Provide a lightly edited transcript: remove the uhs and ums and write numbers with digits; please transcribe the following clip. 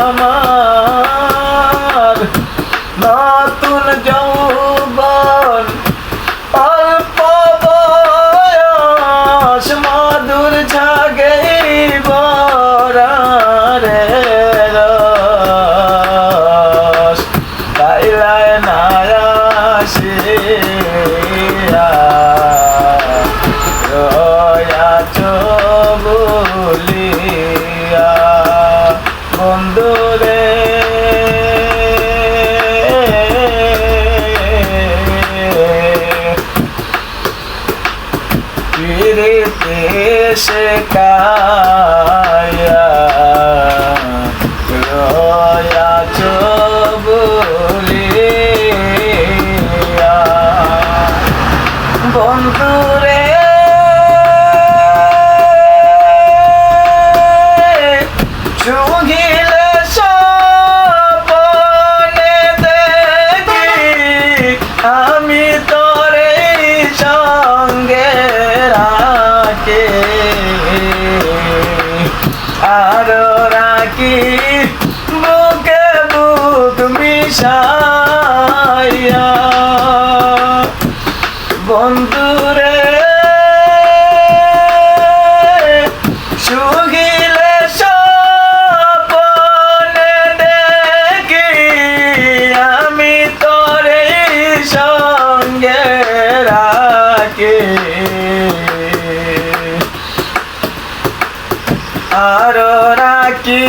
আমার নতুন যৌবন অল্প বয়স মধুর জাগে বরারে রস তাইলায় নায়াসিয়া রয়াচ বলিয়া বন্ধুরে ফিরিতে শেখায়া রয়াচ বলিয়া বন্ধুরে চুগিলে সপনে দেখি আমি তোরে সঙ্গে রাখি আরো রাখি বুকে বুক মিশাইয়া বন্ধুরে সুগিলে সপনে দেখি আমি তোরে সঙ্গে রাখি আরো রাখি